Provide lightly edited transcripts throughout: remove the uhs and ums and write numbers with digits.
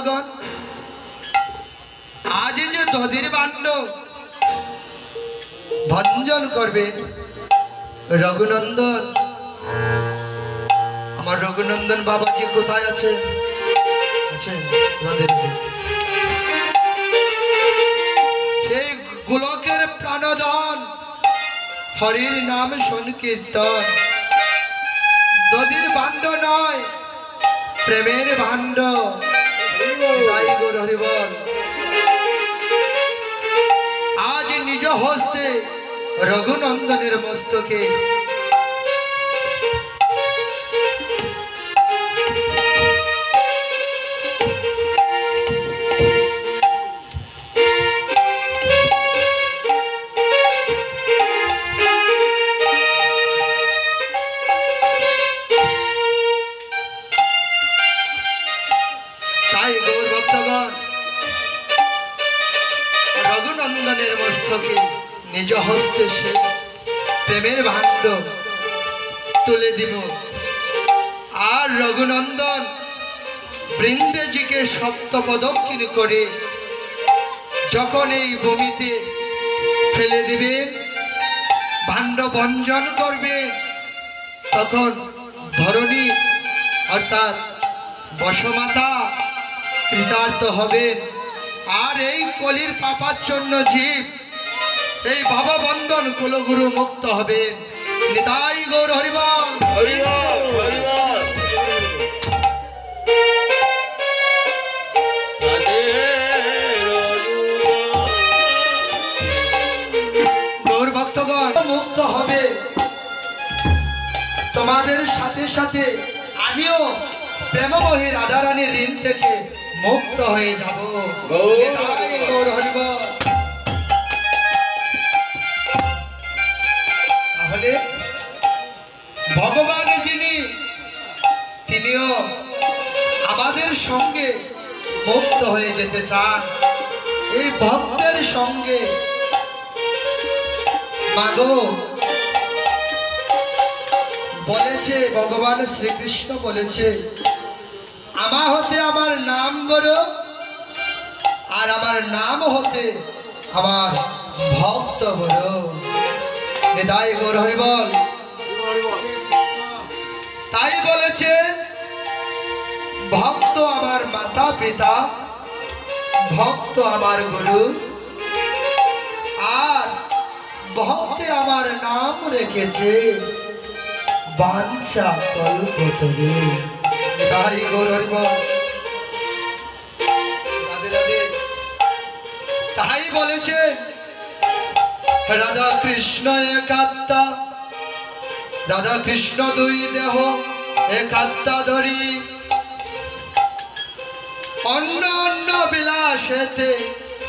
ভক্তগণ, আজ যে দধির বাণ্ড ভঞ্জন করবেন রঘুনন্দন, আমার রঘুনন্দন বাবাজি কোথায় আছে? সেই গোলকের প্রাণধন হরির নাম সংকীর্তন। দধির ভাণ্ড নয়, প্রেমের ভাণ্ড। তাই গৌর হরি বল। আজ নিজ হস্তে রঘুনন্দনের মস্তকে রঘুনন্দনের মস্তকে নিজ হস্তে সেই প্রেমের ভাণ্ড তুলে দিব। আর রঘুনন্দন বৃন্দেজিকে সপ্ত প্রদক্ষিণ করে যখন এই ভূমিতে ফেলে দিবে, ভাণ্ড বঞ্জন করবে, তখন ধরণী অর্থাৎ বসমাতা কৃতার্থ হবেন। আর এই কলির পাপাচ্ছন্ন জীব এই ভববন্ধন কুলগুরু মুক্ত হবেন। নিতাই গৌর হরি বল। গৌর ভক্তগণ মুক্ত হবে, তোমাদের সাথে সাথে আমিও প্রেমময়ী রাধারানীর ঋণ থেকে মুক্ত হয়ে যাব। গৌর হরি বল। তাহলে ভগবান যিনি, তিনিও আমাদের সঙ্গে মুক্ত হয়ে যেতে চান। এই ভক্তের সঙ্গে মাগো বলেছে, ভগবান শ্রীকৃষ্ণ বলেছে, আমার হতে আমার নাম বড়, আর আমার নাম হতে আমার ভক্ত বড়। নিতাই গৌর হরি বল। তাই বলেছে ভক্ত আমার মাতা পিতা, ভক্ত আমার গুরু, আর ভক্তে আমার নাম রেখেছে বাঞ্ছা কল্পতরু। নিতাই গৌর হরি বল। তাই বলেছে রাধা কৃষ্ণ এক আত্মা, রাধা কৃষ্ণ দুই দেহ এক আত্মা ধরি, অন্য অন্য বিলাসেতে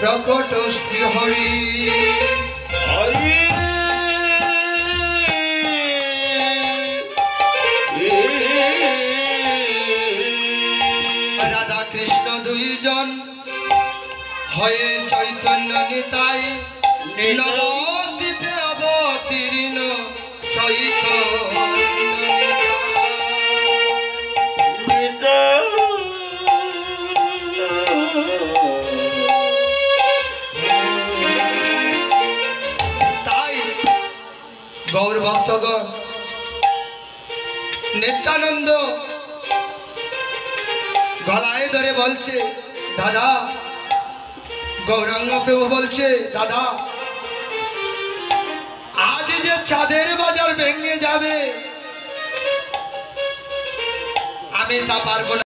প্রকট শ্রী হরি। রাধা কৃষ্ণ দুইজন হয়ে চৈতন্য নিতাই, নবদ্বীপে অবতীর্ণ চৈতন্য। তাই গৌর ভক্তগণ, নিত্যানন্দ গলায় ধরে বলছে, দাদা। গৌরাঙ্গ প্রভু বলছে, দাদা আজ যে চাঁদের বাজার ভেঙে যাবে, আমি তা পারবো না।